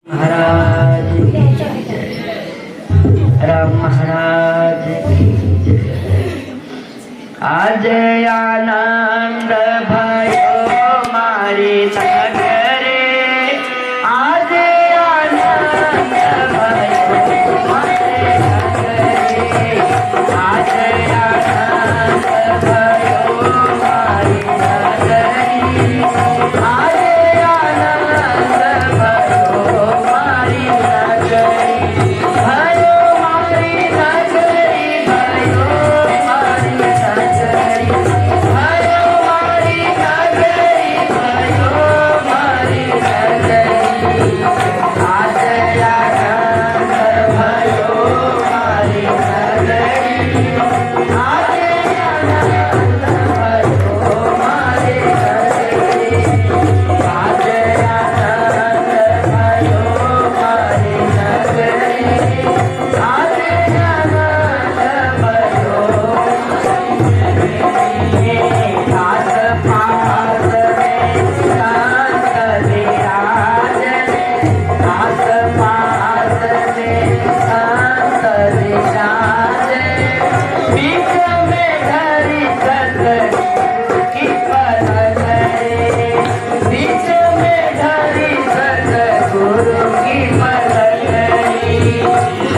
महाराज की जय। राम महाराज की जय। आज आनंद भयो मारी नगरे, आज आनंद भयो मारी नगरे, आज आनंद भयो मारी नगरी, आज आनंद भयो मारी नगरी, भयो मारी नगरी, भयो मारी नगरी, भयो मारी नगरी, भयो मारी नगरी, आज आनंद भयो मारी नगरी, आज आनंद भयो मारी नगरी, आज आनंद भयो मारी नगरी, आज आनंद भयो आस पास में संत विराज, आस पास में संत विराज, बीच में धरी सतगुरु की पलंगरी, बीच में धरी सतगुरु की पलंगरी,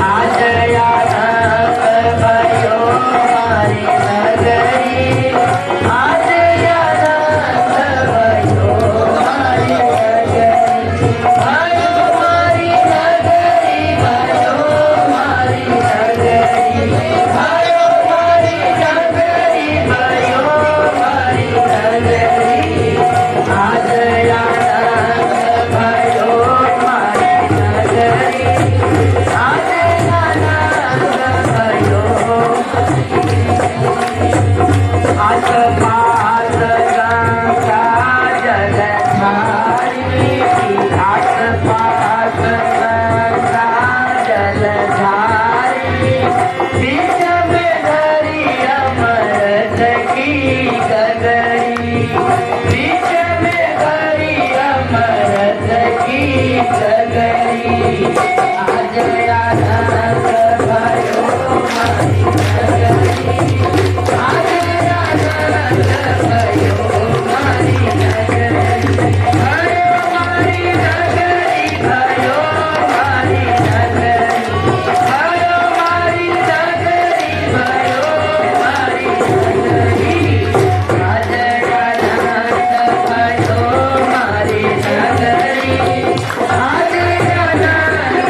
आज आनंद भयो मारी नगरी, आज आनंद भयो मारी नगरी, भयो मारी नगरी, भयो मारी नगरी, भयो मारी नगरी, भयो मारी नगरी, आज आनंद भयो मारी नगरी, आज आनंद भयो आस पास गंगा जलधारी, आस पास गंगा जलधारी, बीच में धरी अमृत की गगरी, बीच में धरी अमृत की गगरी, आज आनंद भयो मारी नगरी, आज आनंद भयो मारी नगरी, भयो मारी नगरी, भयो मारी नगरी, भयो मारी नगरी, भयो मारी नगरी, आज आनंद भयो मारी नगरी, आज आनंद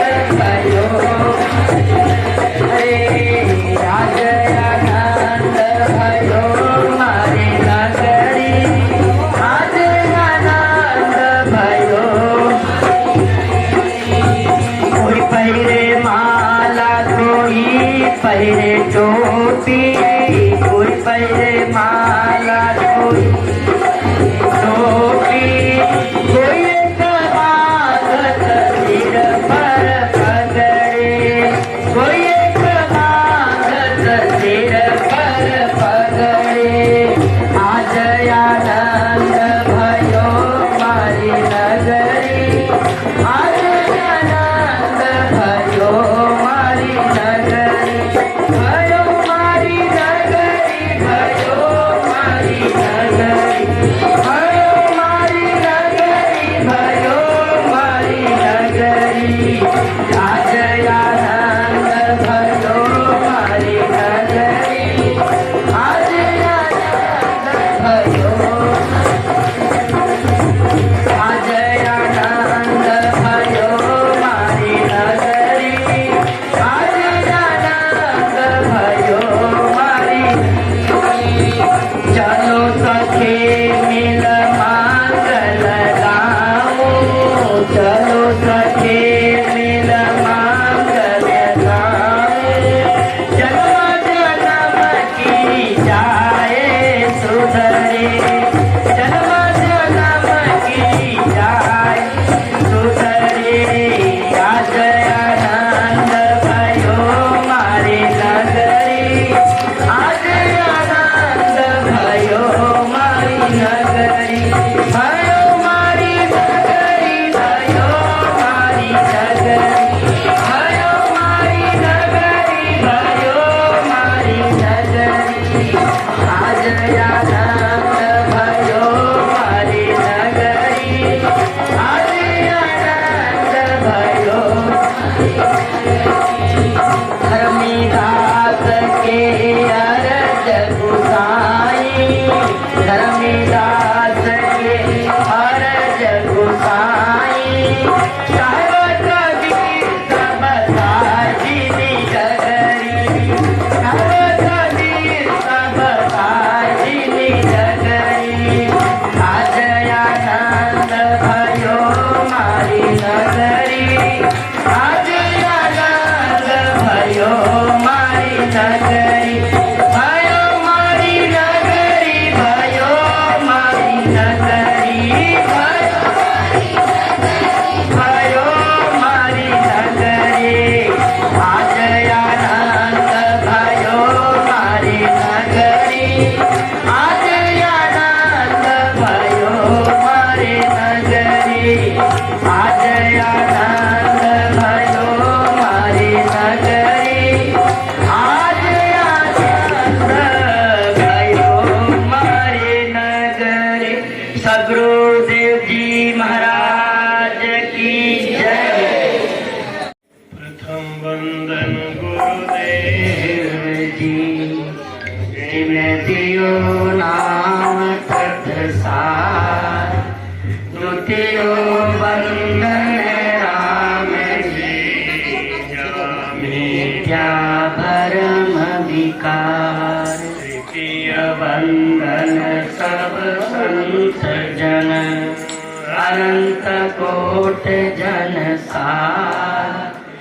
अनंत कोट जन सार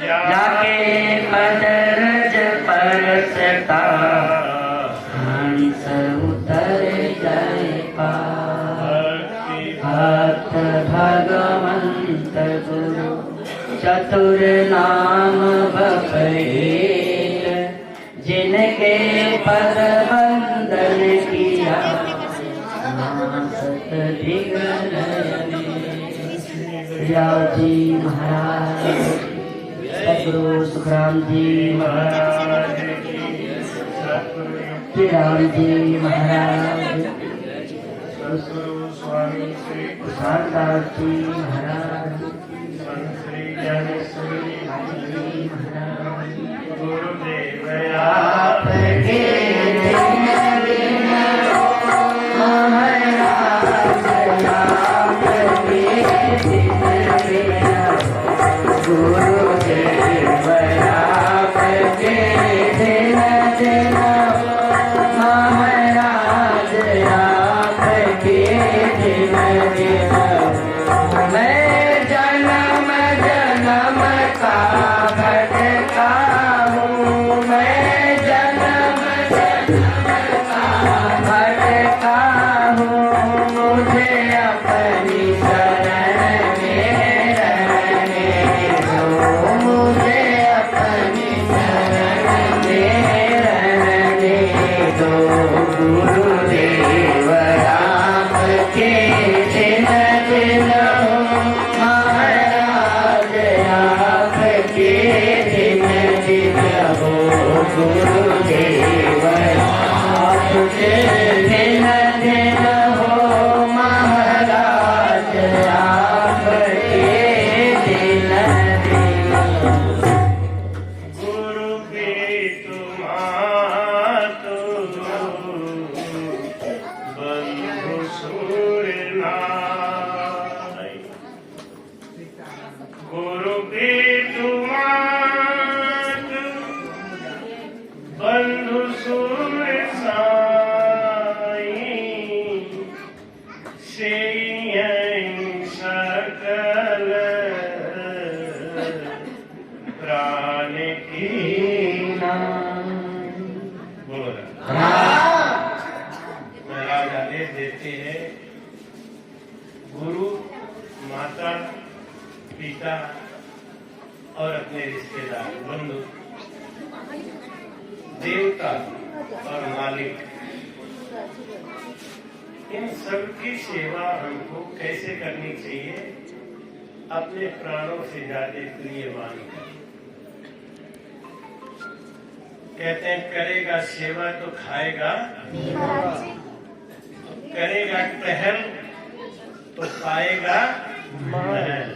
जाके पद रज परसता हंस उतर जाए पार भक्त भगवंत गुरु चतुर नाम बपैत जिनके पद वंदन किया सत दिगनयने। राव जी महाराज, सतगुरु सुखराम जी महाराज, श्री राम जी महाराज, सतगुरु स्वामी श्री प्रसाददास जी महाराज, श्री ज्ञानेश्वरी जी महाराज, गुरुदेव आपके पिता और अपने रिश्तेदार, बंधु, देवता और मालिक, इन सब की सेवा हमको कैसे करनी चाहिए? अपने प्राणों से ज्यादा प्रिय मानकर। कहते हैं करेगा सेवा तो खाएगा, करेगा टहल तो पाएगा महल,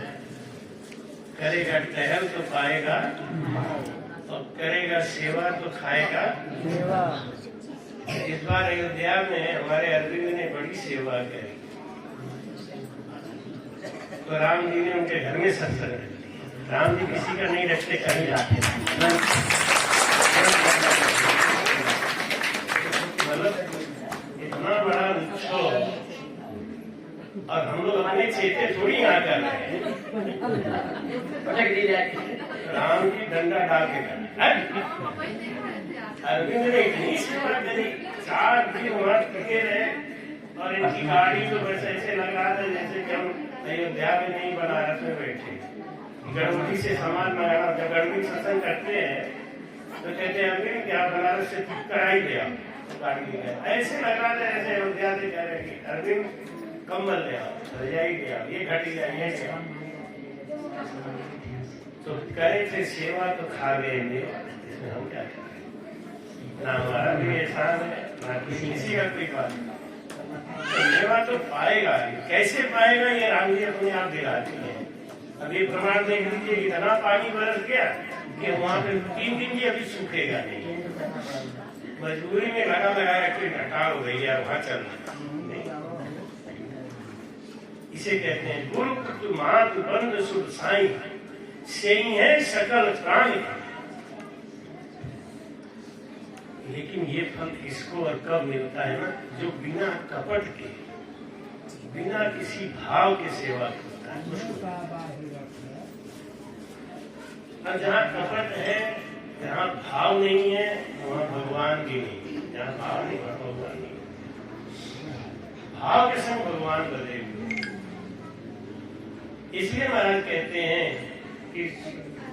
करेगा टहल तो पाएगा और करेगा सेवा तो खाएगा। इस बार अयोध्या में हमारे अरविंद ने बड़ी सेवा करी, तो राम जी ने उनके घर में सत्संग रख दिया। राम जी किसी का नहीं रखते, कहीं जाते, मतलब इतना बड़ा उत्सव, और हम लोग अपने चेते थोड़ी यहाँ कर रहे हैं। राम जी डंडा डाल के कर, अरविंद ने इतनी सेवा करी, 4 दिन वहां टिके रहे, और इनकी गाड़ी तो बस ऐसे लग रहा था जैसे कि हम अयोध्या में नहीं बनारस में बैठे। गड़बड़ी से सामान मंगाना, जब गड़बड़ी सत्संग करते हैं तो कहते हैं अरविंद क्या बनारस से कराई दिया, गाड़ी ले गए। ऐसे लग रहा था जैसे अयोध्या से कह रहे कि अरविंद कम्बल ले आओ, रजाई ले आओ, ये घटी जाए, ये ले आओ। तो करे थे सेवा तो खा लेंगे, इसमें हम क्या करें? ना हमारा भी एहसान है, ना किसी का कोई बात नहीं। सेवा तो पाएगा, कैसे पाएगा ये राम जी अपने आप दिलाती है। अब ये प्रमाण देख लीजिए, इतना पानी बरस गया कि वहाँ पे 3 दिन भी अभी सूखेगा नहीं। मजबूरी में लगा रखे, घटा हो गई है, वहां चलना। इसे कहते हैं गुरु पुत्र मात बंद सुख साई, से ही है सकल प्राणी। लेकिन ये फल किसको और कब मिलता है ना? जो बिना कपट के बिना किसी भाव के सेवा करता है उसको। और जहाँ कपट है, जहाँ भाव नहीं है, वहाँ भगवान भी नहीं है। जहाँ भाव नहीं वहाँ भगवान नहीं है। भाव के संग भगवान बदले हुए। इसलिए महाराज कहते हैं कि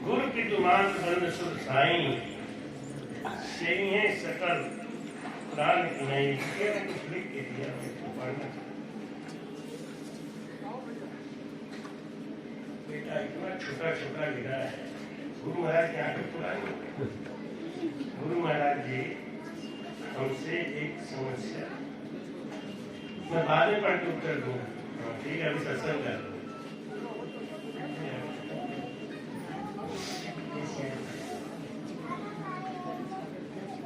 गुरु की दुमान बंद सुर साई से है सकल प्राण नहीं। कुछ लिख के दिया पढ़ना। बेटा इतना छोटा छोटा गिरा है। गुरु महाराज यहाँ पे पुरानी। गुरु महाराज जी हमसे एक समस्या, मैं बाद में पढ़ के उत्तर दूंगा। ठीक है, अभी सत्संग कर लो।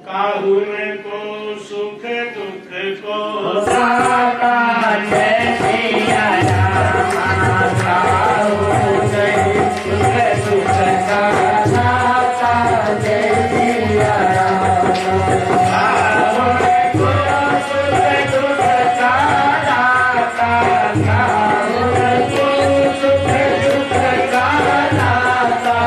काहुन को सुख दुख को साका जय सिया राम। काहुन सुख दुख का साका जय सिया राम। काहुन को सुख दुख का दाता। काहुन को सुख दुख का दाता।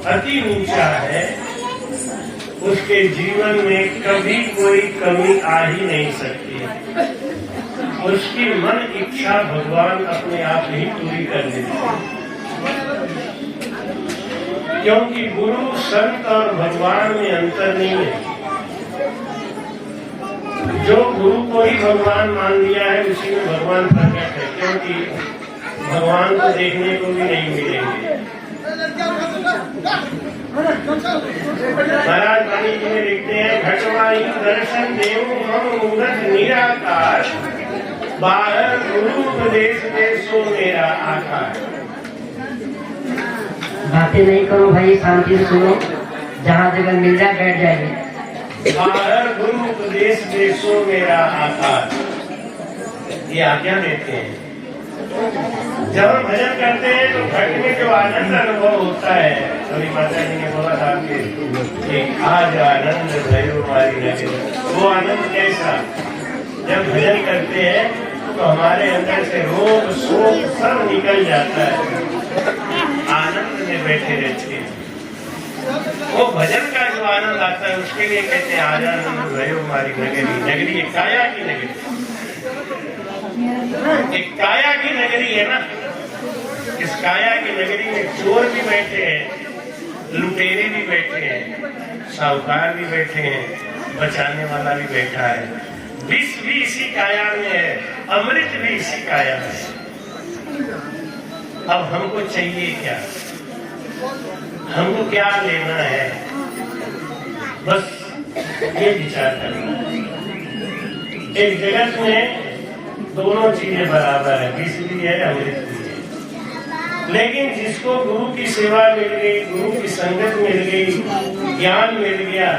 अति ऊंचा है, उसके जीवन में कभी कोई कमी आ ही नहीं सकती। उसकी मन इच्छा भगवान अपने आप ही पूरी कर देते हैं, क्योंकि गुरु संत और भगवान में अंतर नहीं है। जो गुरु को ही भगवान मान लिया है उसी में भगवान प्रकट है, क्योंकि भगवान को देखने को भी नहीं मिलेंगे। महाराज वाणी जी में लिखते हैं, घटवाई दर्शन देव मम मूरत निराकार, बाहर गुरु उपदेश दे सो मेरा आकार। बातें नहीं करो भाई, शांति से सुनो। जहाँ जगह मिल जाए बैठ जाइए। बाहर गुरु उपदेश देशो मेरा आकाश, ये आज्ञा देते हैं। जब हम भजन करते हैं तो घट में जो आनंद अनुभव होता है, कभी माता जी ने बोला था कि आज आनंद भयो हमारी नगरी, वो आनंद कैसा? जब भजन करते हैं तो हमारे अंदर से रोग शोक सब निकल जाता है, आनंद में बैठे रहते हैं। वो भजन का जो आनंद आता है उसके लिए कहते हैं आज आनंद भयो हमारी नगरी। नगरी एक काया की नगरी, एक काया की नगरी है ना। इस काया की नगरी में चोर भी बैठे हैं, लुटेरे भी बैठे हैं, साहूकार भी बैठे हैं, बचाने वाला भी बैठा है। विष भी इसी काया में है, अमृत भी इसी काया में है। अब हमको चाहिए क्या? हमको क्या लेना है? बस ये विचार करना है। एक जगत में दोनों चीजें बराबर है, विष भी है अमृत भी है। लेकिन जिसको गुरु की सेवा मिल गई, गुरु की संगत मिल गई, ज्ञान मिल गया,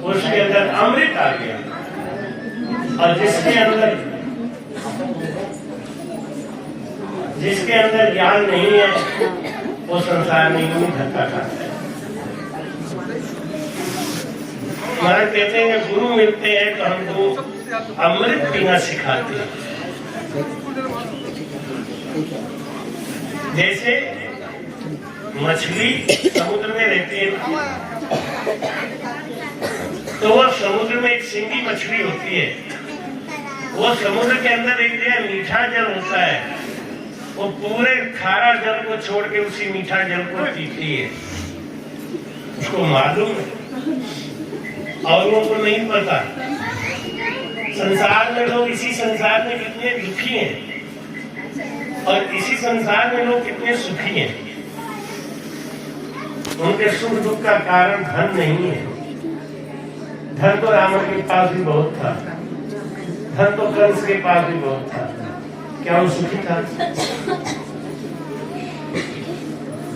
उसके अंदर अमृत आ गया। और जिसके अंदर ज्ञान नहीं है वो संसार में यूं धक्का खाता है। महाराज कहते हैं कि गुरु मिलते हैं तो हमको अमृत पीना सिखाते हैं। जैसे मछली समुद्र में रहती है तो वो समुद्र में एक सिंगी मछली होती है, वो समुद्र के अंदर एक जगह मीठा जल होता है, वो पूरे खारा जल को छोड़ के उसी मीठा जल को पीती है। उसको मालूम है, औरों को नहीं पता। संसार में लोग, इसी संसार में कितने दुखी हैं और इसी संसार में लोग कितने सुखी हैं। उनके सुख दुख का कारण धन नहीं है। धन तो रावण के पास भी बहुत था, धन तो कंस के पास भी बहुत था, क्या वो सुखी था?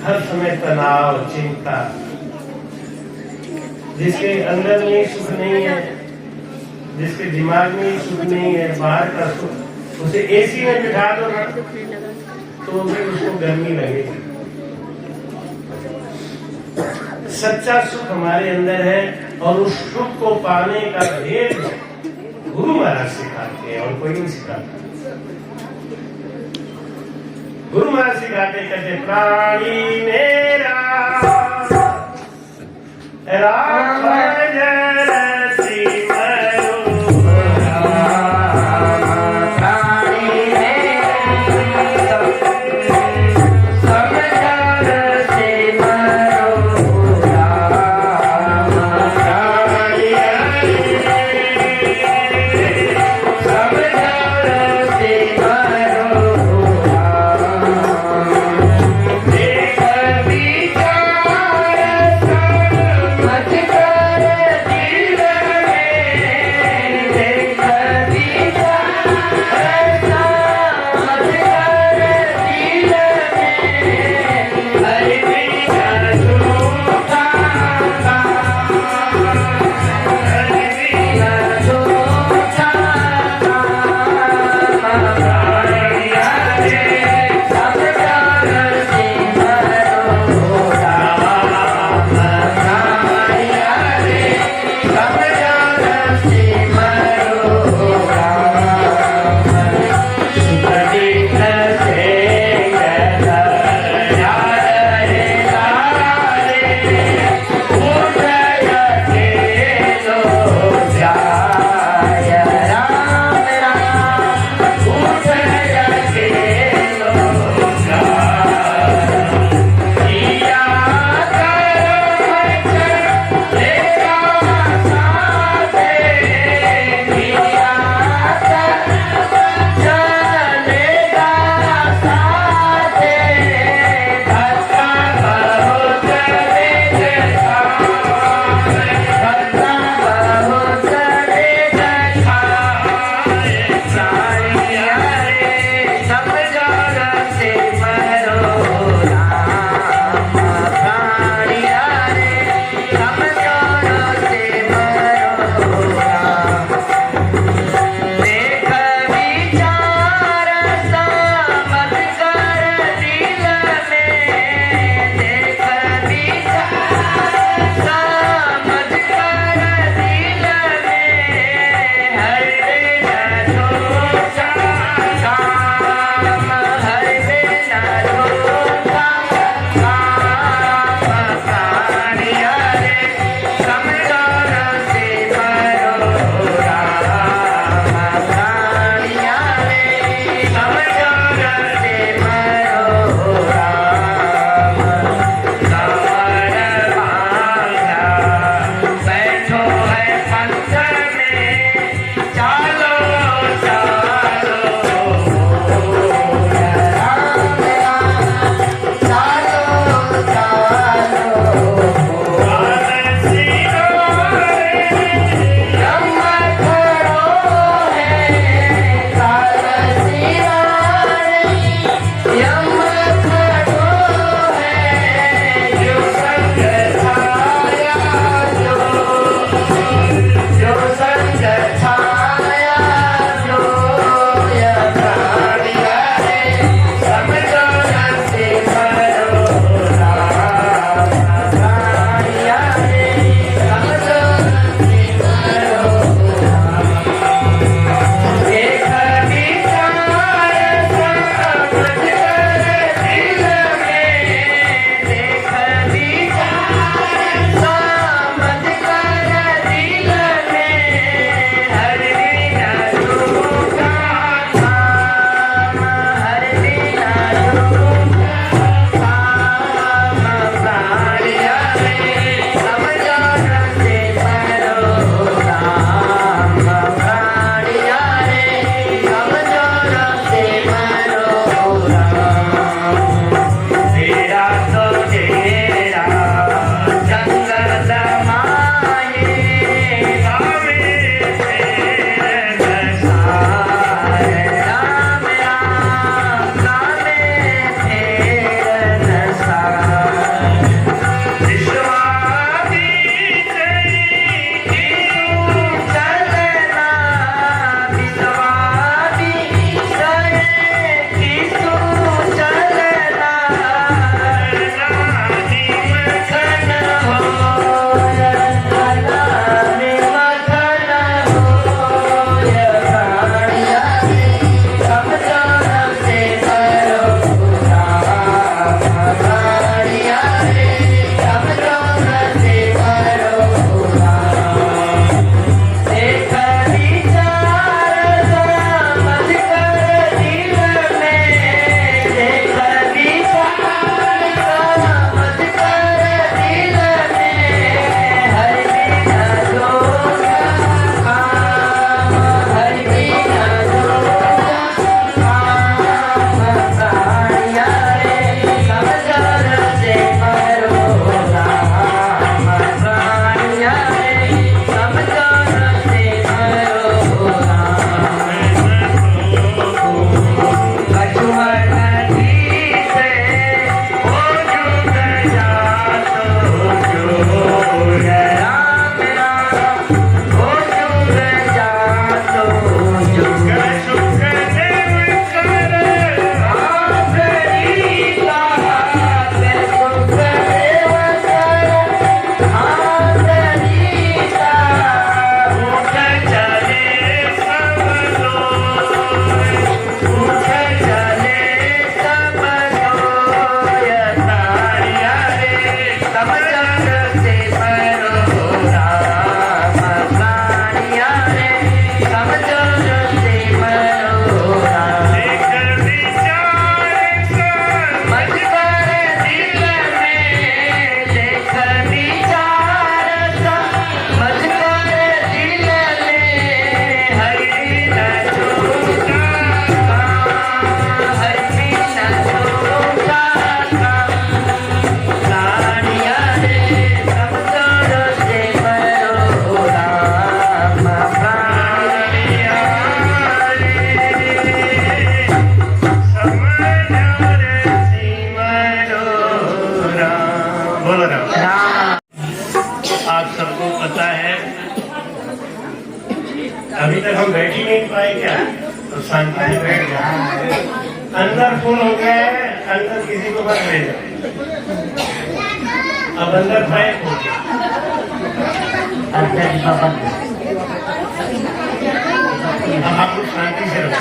हर समय तनाव, चिंता। जिसके अंदर में सुख नहीं है, जिसके दिमाग में सुख नहीं है, बाहर का सुख, उसे एसी में बिठा दो ना तो भी उसको गर्मी लगेगी। सच्चा सुख हमारे अंदर है और उस सुख को पाने का भेद गुरु महाराज सिखाते हैं और कोई नहीं सिखाता। गुरु महाराज सिखाते कहते प्राणी मेरा अभी तक हम बैठ ही नहीं पाए क्या, तो शांति से बैठ जाए। अंदर फूल हो गया है, अंदर किसी को मत ले जाए, अब अंदर पैक हो गया। अब आप शांति से रहो,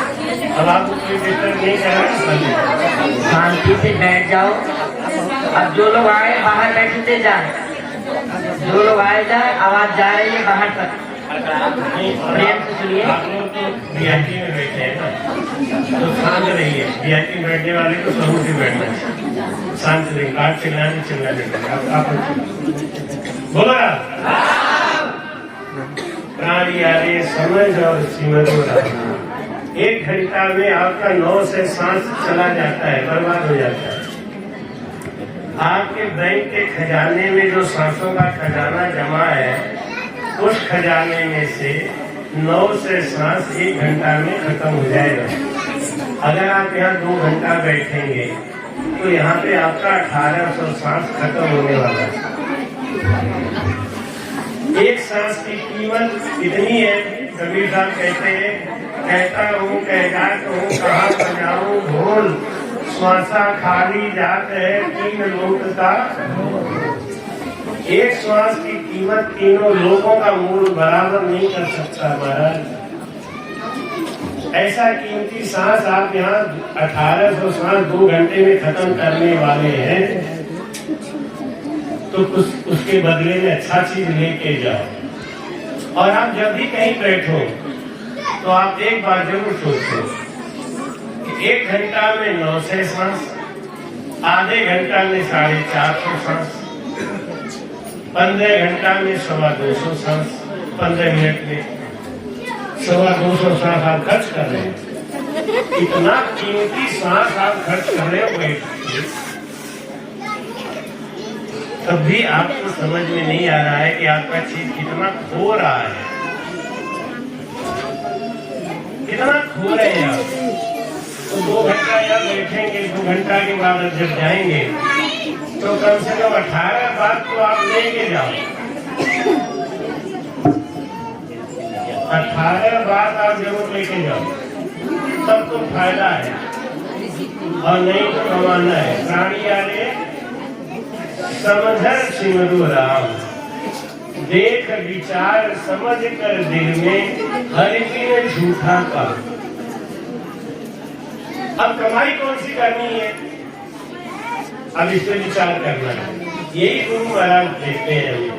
अब आपको कोई डिस्टर्ब नहीं करना, शांति से बैठ जाओ। अब जो लोग आए बाहर बैठते जाए, जो लोग आए जाए, आवाज जा रही है बाहर तक, प्रेम से सुनिए। आप लोग तो VIP में बैठे हैं ना, तो शांत रहिए। VIP में बैठने वाले को समूह से बैठना है, शांत रहिए, बात चिल्लाने आप बोला प्राण यारे समझ और सिमर हो रहा। 1 घंटा में आपका 9 से सांस चला जाता है, बर्बाद हो जाता है। आपके बैंक के खजाने में जो सांसों का खजाना जमा है, उस खजाने में से 9 से सांस 1 घंटा में खत्म हो जाएगा। अगर आप यहाँ 2 घंटा बैठेंगे तो यहाँ पे आपका 1800 सांस खत्म होने वाला है। एक सांस की कीमत इतनी है, कबीर साहब कहते हैं, कहता हूँ कहजात हूँ कहाँ बजाऊँ ढोल, श्वासा खाली जात है 3 लोक का। एक श्वास की कीमत 3 लोगों का मूल बराबर नहीं कर सकता महाराज। ऐसा कीमती सांस आप यहाँ 1800 सांस 2 घंटे में खत्म करने वाले हैं, तो उसके बदले में अच्छा चीज लेके जाओ। और आप जब भी कहीं बैठो तो आप एक बार जरूर सोचो कि 1 घंटा में 9 से सांस, आधे घंटा में 450 सांस, 15 घंटा में 225 सांस, 15 मिनट में 225 सांस आप खर्च कर रहे हैं। इतना कीमती सांस आप खर्च कर रहे हो बैठ, तब भी आपको समझ में नहीं आ रहा है कि आपका चीज कितना खो रहा है, कितना खो रहे हैं आप। तो 2 घंटा यहाँ बैठेंगे, 2 घंटा के बाद जब जाएंगे तो कम से कम 18 बात तो आप लेके जाओ, 18 बात आप जरूर लेके जाओ, तब तो फायदा है, और नहीं तो कमाना है। प्राणी यारे समझर सिमरु राम, देख विचार समझ कर दिल में हर दिन झूठा का। अब कमाई कौन सी करनी है, अब इस पर विचार करना है। यही गुरु महाराज देखते हैं हमें,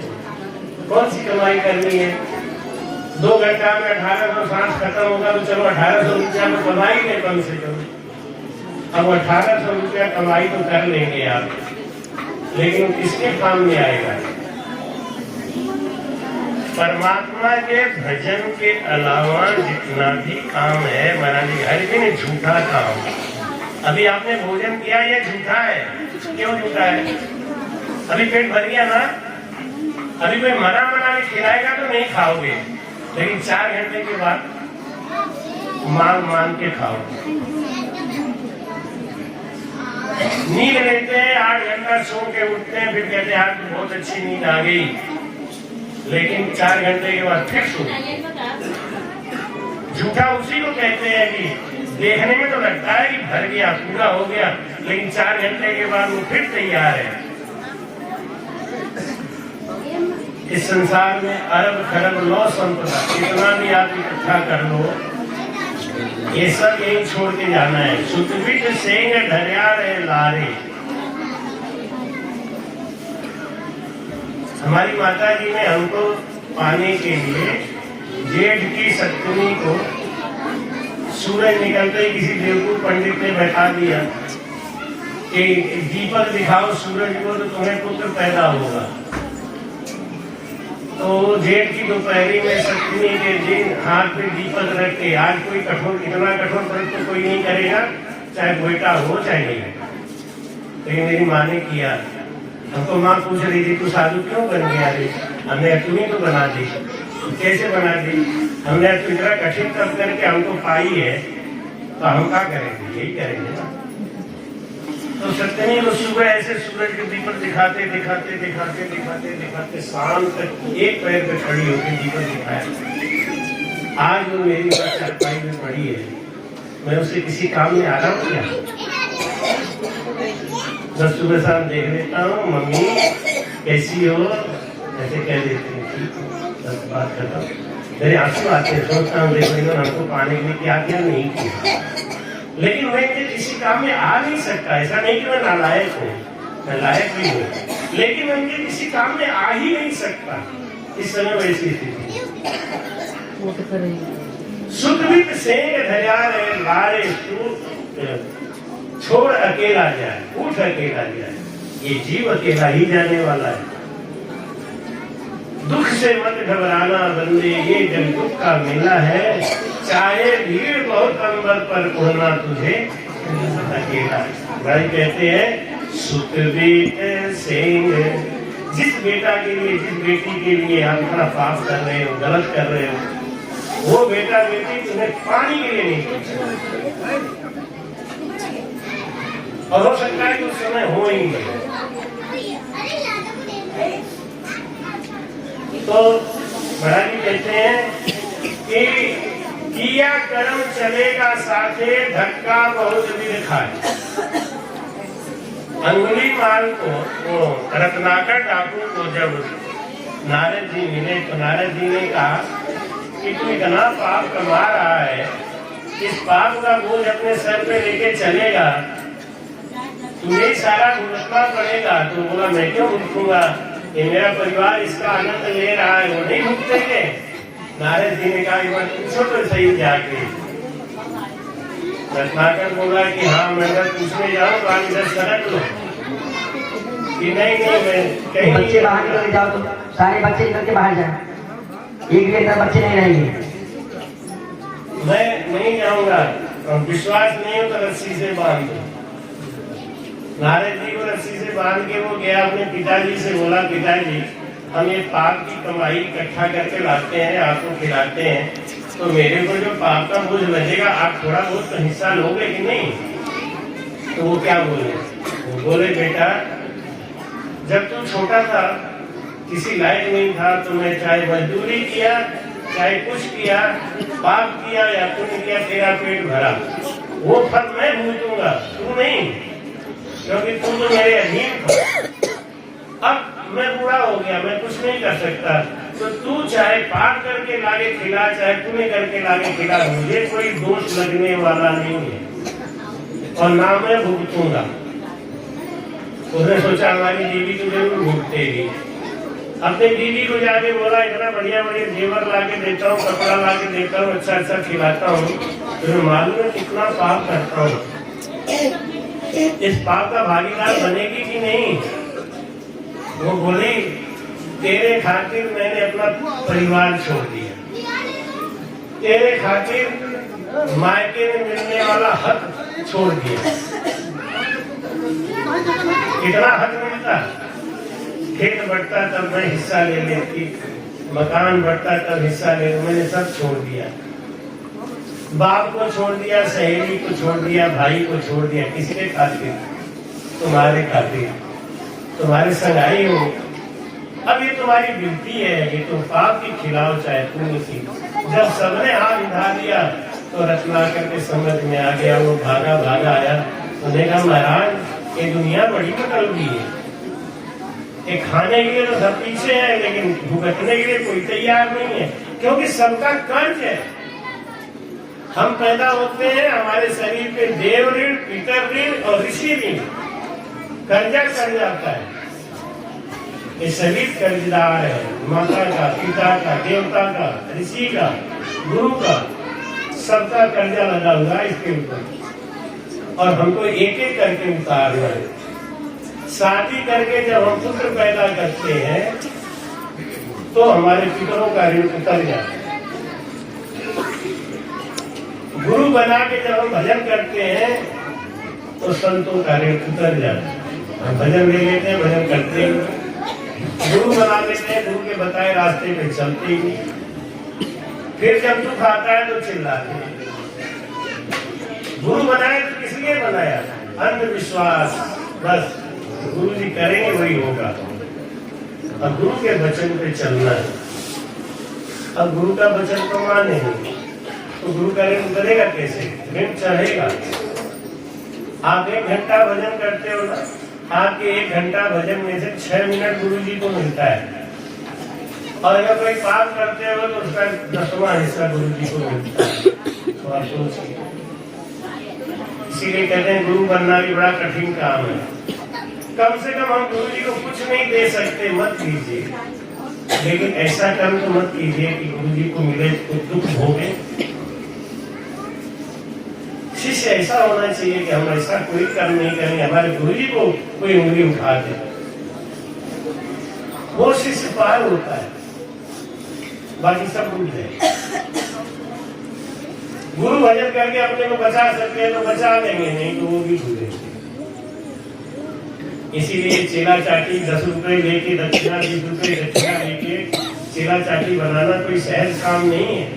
कौन सी कमाई करनी है। 2 घंटा में 1800 सांस खत्म होगा तो चलो 1800 रुपया में कमाई ले कम से कम। अब 1800 रुपया कमाई तो कर लेंगे आप, लेकिन किसके काम में आएगा। परमात्मा के भजन के अलावा जितना भी काम है महाराज, हर दिन झूठा काम। अभी आपने भोजन किया, ये झूठा है। क्यों झूठा है? अभी पेट भर गया ना, अभी कोई मना के खिलाएगा तो नहीं खाओगे, लेकिन 4 घंटे के बाद मांग के खाओगे। नींद लेते हैं, 8 घंटा सो के उठते हैं, फिर कहते हैं आज बहुत अच्छी नींद आ गई, लेकिन 4 घंटे के बाद फिर सो। झूठा उसी को कहते हैं कि देखने में तो लगता है कि भर गया, पूरा हो गया, लेकिन 4 घंटे के बाद वो फिर तैयार है। इस संसार में अरब खरब लौ संपदा कितना भी आप इकट्ठा कर लो, ये सब यही छोड़ के जाना है। सुतविट सेंग धरिया रहे लारे। हमारी माता जी ने हमको पाने के लिए जेठ की सप्तमी को सूरज निकलते ही किसी बेवकूफ पंडित ने बैठा दिया कि दीपक दिखाओ सूरज को तो तुम्हें पुत्र पैदा होगा। तो जेठ की दोपहरी में सप्तमी के दिन हाथ पे दीपक रख के, आज कोई कठोर, इतना कठोर व्रत तो कोई नहीं करेगा, चाहे बेटा हो चाहे नहीं। लेकिन मेरी माँ ने किया। हमको माँ पूछ रही थी तू साधु क्यों बन गया रे? हमने तुम्हें तो बना दी। कैसे बना दी? हमने तो इतना कठिन तप करके हमको पाई है, तो हम क्या करेंगे? यही करेंगे ना। तो सप्तमी को सुबह ऐसे सूरज के दीपक दिखाते दिखाते दिखाते दिखाते दिखाते शाम तक एक पैर पे खड़ी होकर दीपक दिखाया। आज वो मेरी बात चारपाई में पड़ी है, मैं उसे किसी काम में आ रहा हूँ क्या? मैं सुबह शाम देख लेता हूँ, मम्मी कैसी हो, ऐसे कह देती हूँ, बस बात करता हूँ। मेरे आंसू आते हैं, सोचता हूँ देखो इन्होंने हमको पाने के लिए क्या क्या नहीं किया। लेकिन मैं किसी काम में आ नहीं सकता। ऐसा नहीं कि मैं नालायक हूँ, मैं लायक भी हूँ, लेकिन मैं उनके किसी काम में आ ही नहीं सकता। इस समय वैसी स्थिति। सुखवित सेंग धर्या रे लारे छोड़ अकेला जाए, उठ अकेला जाए। ये जीव अकेला ही जाने वाला है। दुख से मत घबराना बंदे, ये जब दुख का मेला है। चाहे भीड़ बहुत अंबर पर उड़ना तुझे अकेला। भाई कहते हैं सुखवीत सिंह, जिस बेटा के लिए, जिस बेटी के लिए आप इतना पाप कर रहे हो, गलत कर रहे हो, वो बेटा बेटी तुम्हें पानी के लिए नहीं पूछा। और हो सकता है कि उस समय हो ही नहीं। तो महाराज जी कहते हैं कि किया कर्म चलेगा साथे, धक्का बहुत विध खाए। अंगुली माल को, वो रत्नाकर डाकू को जब नारद जी मिले तो नारद जी ने कहा कि तू इतना पाप कमा रहा है, इस पाप का बोझ अपने सर पे लेके चलेगा, तुम्हें सारा भुगतना पड़ेगा। तो बोला मैं क्यों भुगतूंगा, ये मेरा परिवार इसका आनंद ले रहा है, वो नहीं भुगतेंगे। नारद जी ने कहा एक बार पूछो तो सही जाके। रत्नाकर बोला कि हाँ मैं अगर पूछने जाऊँ तो आप इधर सरक लो कि नहीं मैं कहीं बच्चे बाहर निकल जाओ, तो सारे बच्चे निकल के बाहर जाए, एक भी अंदर बच्चे नहीं रहेंगे। मैं नहीं जाऊंगा, विश्वास नहीं हो तो रस्सी से बांध दो। नारद जी को रस्सी से बांध के वो गया, अपने पिताजी से बोला पिताजी हम ये पाप की कमाई इकट्ठा करके लाते हैं, आपको खिलाते हैं, तो मेरे को जो पाप का बोझ लगेगा आप थोड़ा बहुत तो हिस्सा लोगे कि नहीं? तो वो क्या बोले? वो बोले बेटा जब तू छोटा था, किसी लायक नहीं था, तो मैं चाहे मजदूरी किया, चाहे कुछ किया, पाप किया या पुण्य किया, तेरा पेट भरा, वो फल मैं भूलूंगा, तू नहीं, क्योंकि तू तो मेरे अधीन था। अब मैं बूढ़ा हो गया, मैं कुछ नहीं कर सकता, तो तू चाहे पाप करके लागे खिला, चाहे पुण्य करके लागे खिला, मुझे कोई दोष लगने वाला नहीं है और ना मैं भुगतूंगा। उसने सोचा हमारी बीवी तो जरूर भुगतेगी। अपने बीवी को जाके बोला इतना बढ़िया बढ़िया जेवर ला के देता हूँ, कपड़ा ला के देता हूँ, अच्छा अच्छा खिलाता हूँ, तो मालूम है कितना पाप करता हूँ, इस पाप का भागीदार बनेगी कि नहीं? वो बोली तेरे खातिर मैंने अपना परिवार छोड़ दिया, तेरे खातिर मायके में मिलने वाला हक छोड़ दिया। कितना हक मिलता, खेत बढ़ता तब मैं हिस्सा ले लेती, मकान बढ़ता तब हिस्सा ले, मैंने सब छोड़ दिया। बाप को छोड़ दिया, सहेली को छोड़ दिया, भाई को छोड़ दिया, किसके खातिर? तुम्हारे खातिर, तुम्हारे संग आई हो। अब ये तुम्हारी ड्यूटी है, ये तुम पाप की खिलाओ चाहे पुण्य की। जब सबने हाथ उठा दिया तो रत्नाकर के समझ में आ गया, वो भागा भागा आया, उसने कहा महाराज ये दुनिया बड़ी बदल गई है, ये खाने के लिए तो सब पीछे है, लेकिन भुगतने के लिए कोई तैयार नहीं है, क्योंकि सबका कर्ज है। हम पैदा होते हैं, हमारे शरीर पे देव ऋण, पितर ऋण और ऋषि ऋण, कर्जा चढ़ जाता है। ये शरीर कर्जदार है, माता का, पिता का, देवता का, ऋषि का, गुरु का, सबका कर्जा लगा हुआ इसके ऊपर, और हमको एक एक करके उतारना है। शादी करके जब हम पुत्र पैदा करते हैं तो हमारे पितरों का ऋण उतर जाता है। गुरु बना के जब हम भजन करते हैं तो संतों का ऋण उतर जाता है। हम भजन ले लेते हैं, भजन करते हैं, गुरु बना लेते हैं, गुरु के बताए रास्ते पे चलते ही नहीं। फिर जब दुख आता है तो चिल्लाते हैं। गुरु बनाए तो किस लिए बनाया? अंधविश्वास, बस गुरु जी करेंगे वही होगा, और गुरु के वचन पे चलना है। अब गुरु का वचन तो माने नहीं, तो गुरु का ऋण करेगा कैसे? ऋण चढ़ेगा। आप 1 घंटा भजन करते हो ना, आपके 1 घंटा भजन में से 6 मिनट गुरु जी को मिलता है, और अगर कोई पाप करते हो तो उसका 10वां हिस्सा गुरु जी को मिलता है। तो आप सोचिए, इसीलिए कहते हैं गुरु बनना भी बड़ा कठिन काम है। कम से कम हम गुरु जी को कुछ नहीं दे सकते, मत कीजिए, लेकिन ऐसा कर्म तो मत कीजिए कि गुरु जी को मिले तो दुख भोगे। शिष्य ऐसा होना चाहिए कि हम ऐसा कोई कर्म नहीं करेंगे हमारे गुरु जी को कोई उंगली उठा दे, वो शिष्य पार होता है, बाकी सब भूल जाए। गुरु भजन करके अपने को बचा सकते हैं तो बचा लेंगे, नहीं तो वो भी भूलेंगे। इसीलिए चेला चाटी 10 रुपए लेके, दक्षिणा 20 रुपए दक्षिणा लेके चेला चाटी बनाना कोई सहज काम नहीं है।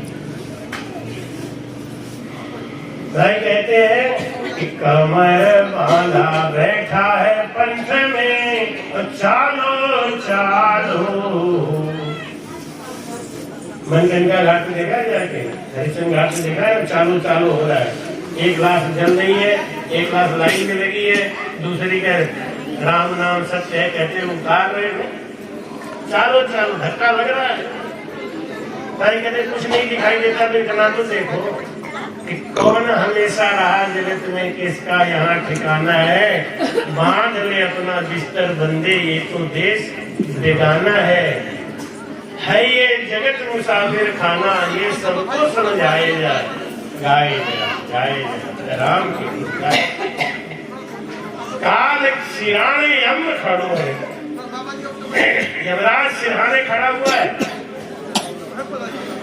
भाई कहते हैं कि कमर बांधा बैठा है पंथ में, चालो चालो। मनगंगा घाट में देखा है जाके, हरिश्चंद्र घाट में देखा है, चालो चालो हो रहा है। एक ग्लास जल रही है, एक ग्लास लाइन में लगी है, दूसरी का राम नाम सत्य है कहते हैं उतार रहे हैं, चालो चालो धक्का लग रहा है। भाई कहते कुछ नहीं दिखाई देता, तो इतना तो देखो कि कौन हमेशा रहा जगत में, किसका यहाँ ठिकाना है। बांध ले अपना बिस्तर बंदे, ये तो देश बेगाना है ये जगत मुसाफिर खाना, ये सबको समझाए जाए, गाए जाए राम की गाए। काल सिराने यम खड़ो है, यमराज सिरहाने खड़ा हुआ है,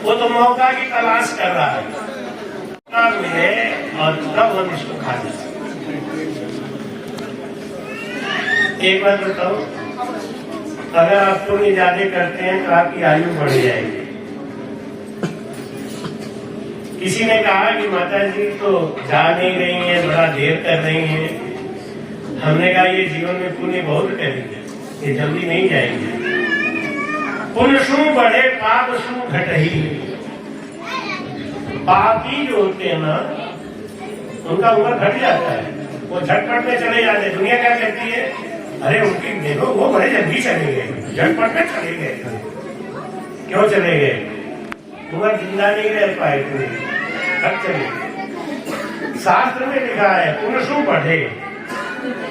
वो तो मौका की तलाश कर रहा है, मिले और तब हम इसको खा ले। एक बात बताओ, अगर आप पुण्य ज्यादा करते हैं तो आपकी आयु बढ़ जाएगी। किसी ने कहा कि माता जी तो जा नहीं रही हैं, बड़ा देर कर रही हैं। हमने कहा ये जीवन में पुण्य बहुत करेंगे, ये जल्दी नहीं जाएंगे। पुण्य शू बढ़े पाप शू घटही। पापी जो होते हैं ना, उनका उम्र घट जाता है, वो झटपट में चले जाते हैं। दुनिया क्या कहती है, अरे उनकी देखो वो बड़े जल्दी चले गए, झटपट में चले गए। क्यों चले गए? उम्र जिंदा नहीं रह पाए, कब चले गए। शास्त्र में लिखा है पुण्य शू बढ़े।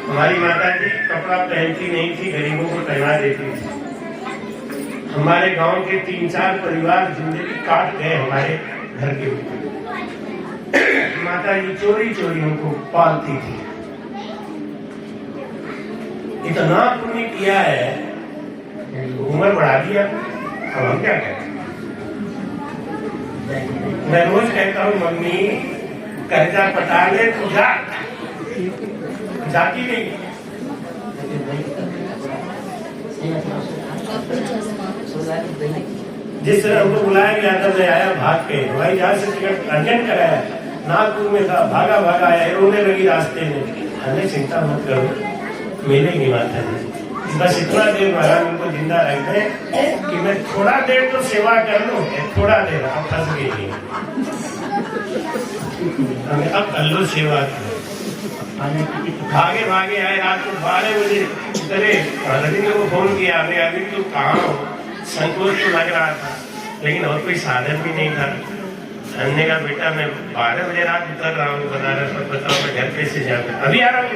हमारी माता जी कपड़ा पहनती नहीं थी, गरीबों को पहना देती थी। हमारे गांव के 3-4 परिवार जिंदगी काट गए हमारे घर के ऊपर। माता जी चोरी चोरी उनको पालती थी। इतना पुण्य किया है, उम्र बढ़ा दिया, अब हम क्या करें? मैं रोज कहता हूँ मम्मी कर्जा पटा ले तू जा, जाती नहीं। जिस तरह हमको बुलाया गया था, मैं आया भाग के, भाई जहां से टिकट अर्जेंट कराया, नागपुर में था, भागा भागा आया, रोने लगी रास्ते में। हमें चिंता मत करो, मिलेगी माता जी, बस इतना देर महाराज उनको जिंदा रखते कि मैं थोड़ा देर तो सेवा कर लूं। थोड़ा देर आप फंस गई, हमें अब कर लो सेवा। भागे भागे आए, रात को 12 बजे उतरे। रविंद्र को फोन किया, अरे अभी तो कहाँ हो? संकोच तो लग रहा था, लेकिन और कोई साधन भी नहीं था। हमने कहा बेटा मैं 12 बजे रात उतर रहा हूँ बनारस, पर बताओ मैं घर कैसे जाऊँ? अभी आ रहा हूँ।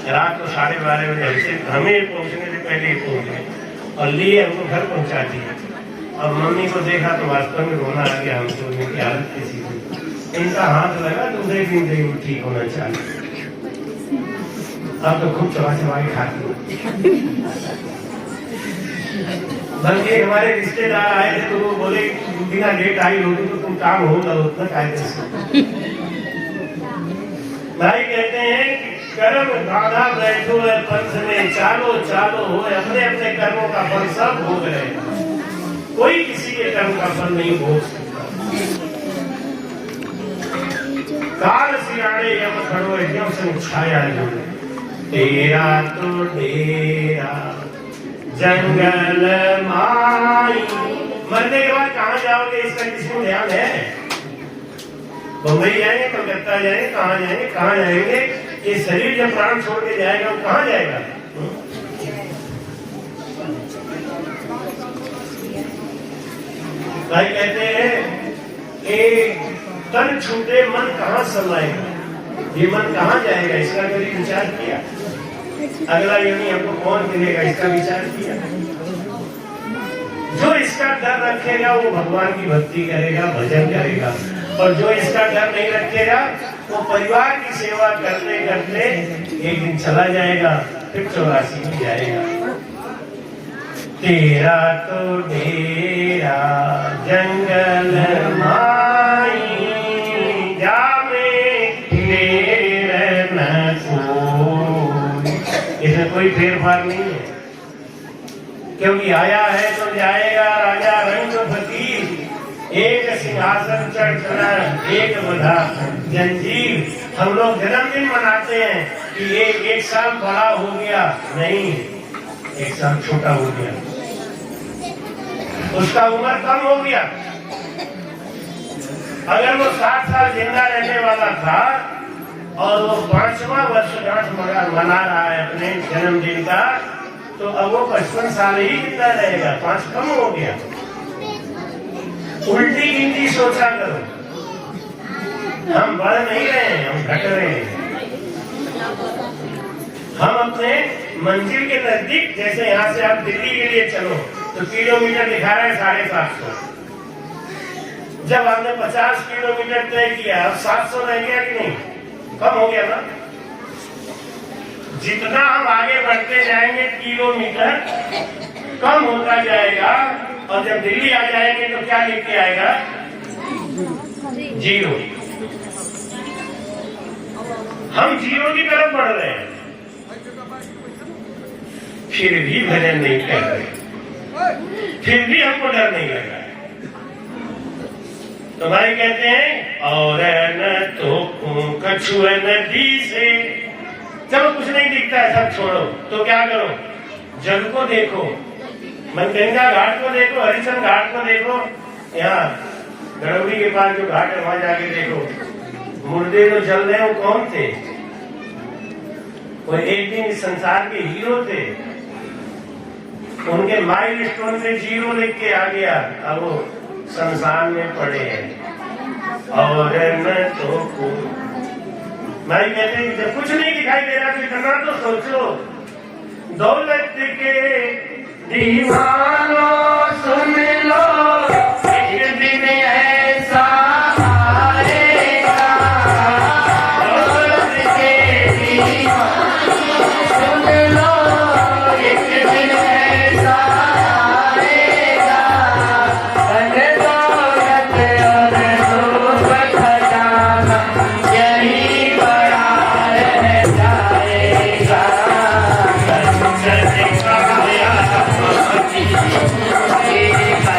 रात को 12:30 बजे हमसे, हमें पहुंचने से पहले ही पहुंच गए और लिए हमको घर पहुंचा दिया। अब मम्मी को देखा तो वास्तव में रोना आ गया हमको, उनकी हालत कैसी थी। इनका हाथ लगा तो दूसरे दिन से वो ठीक होना चाहिए। अब तो खूब चबा चबा के खाती। बल्कि हमारे रिश्तेदार आए थे तो वो बोले बिना लेट आई होगी तो तुम काम होगा उतना कायदे। भाई कहते हैं कर्म बाधा बैठो है पंथ में, चालो चालो हो, अपने अपने कर्मों का फल सब भोग रहे। कोई किसी के कर्म का फल नहीं भोग सकता। काल सिराने यम खड़ो एकदम से छाया जो, डेरा तो डेरा जंगल माई मरने के बाद कहाँ जाओगे इसका किसी को ध्यान है? बम्बई जाएंगे, कलकत्ता जाएंगे, कहाँ जाएंगे? ये शरीर जब प्राण छोड़ के जाएगा वो कहाँ जाएगा? भाई कहते हैं कि तन छूटे मन कहाँ समाएगा, ये मन कहाँ जाएगा, इसका कभी विचार किया? अगला योनि हमको कौन मिलेगा, इसका विचार किया? जो इसका डर रखेगा वो भगवान की भक्ति करेगा, भजन करेगा, और जो इसका डर नहीं रखेगा वो परिवार की सेवा करते करते एक दिन चला जाएगा, फिर 84 में जाएगा। तेरा तो डेरा जंगल माई, जामे तेरे न कोई, इसमें कोई फेरफार नहीं है, क्योंकि आया है तो जाएगा। राजा रंग फकीर, एक सिंहासन चढ़ चढ़ा एक बधा जंजीर। हम लोग जन्मदिन मनाते हैं कि ये 1 साल बड़ा हो गया, नहीं, 1 साल छोटा हो गया, उसका उम्र कम हो गया। अगर वो 60 साल जिंदा रहने वाला था और वो 5वां वर्षगांठ मना रहा है अपने जन्मदिन का, तो अब वो 55 साल ही जिंदा रहेगा, 5 कम हो गया। उल्टी गिनती सोचा करो, हम बढ़ नहीं रहे हैं, हम घट रहे हैं। हम अपने मंजिल के नजदीक, जैसे यहाँ से आप दिल्ली के लिए चलो तो किलोमीटर दिखा रहा है 750। जब आपने 50 किलोमीटर तय किया, अब 700 रह गया कि नहीं? कम हो गया ना? जितना हम आगे बढ़ते जाएंगे किलोमीटर कम होता जाएगा, और जब दिल्ली आ जाएंगे तो क्या लिख के आएगा? 0। हम 0 की तरफ बढ़ रहे हैं, फिर भी भजन नहीं कर रहे, फिर भी हमको डर नहीं लग रहा है। तो भाई कहते हैं और न तो कछुआ नदी से, चलो कुछ नहीं दिखता है, सब छोड़ो, तो क्या करो? जल को देखो, मनगंगा घाट को देखो, हरिचंद घाट को देखो, यहाँ गड़ौली के पास जो घाट है वहां जाके देखो। मुर्दे जो जल रहे वो कौन थे? वो एक दिन इस संसार के हीरो थे, उनके माइल स्टोन में 0 लिख के आ गया, अब वो संसार में पड़े हैं। और न तो भाई कहते हैं जब कुछ नहीं दिखाई दे रहा तो इतना तो सोचो, दौलत के दीवानो सुन लो, एक दिन ऐसा आएगा। दौलत के दीवानो सुन लो, एक दिन ऐसा आएगा। धन दौलत और रूप खजाना यही बड़ा रह जाएगा। एक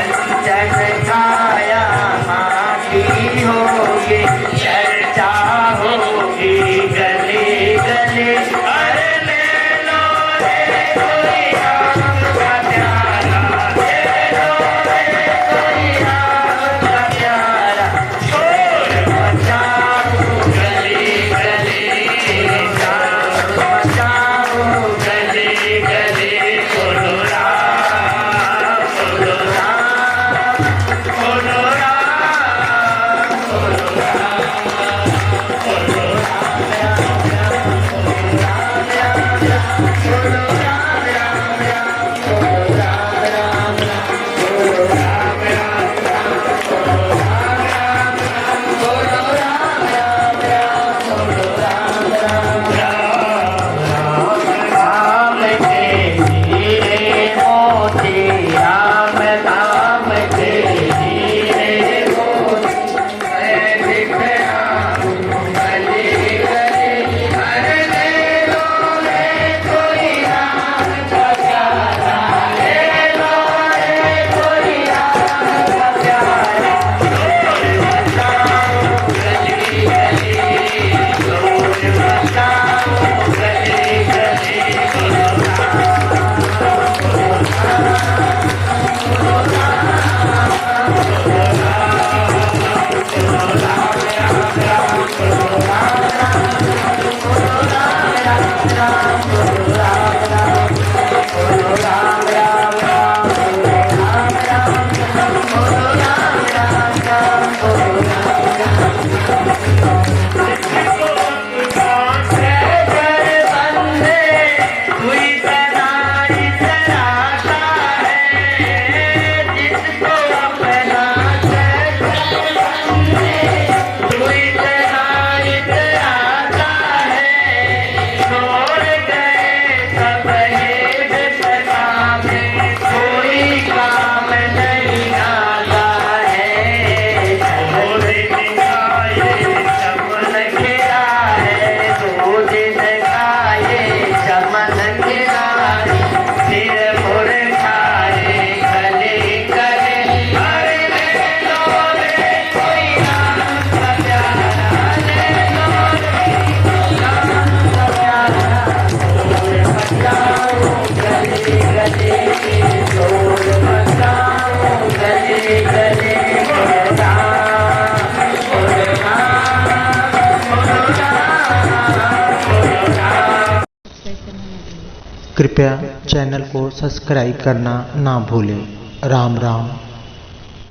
कृपया चैनल को सब्सक्राइब करना ना भूलें। राम राम।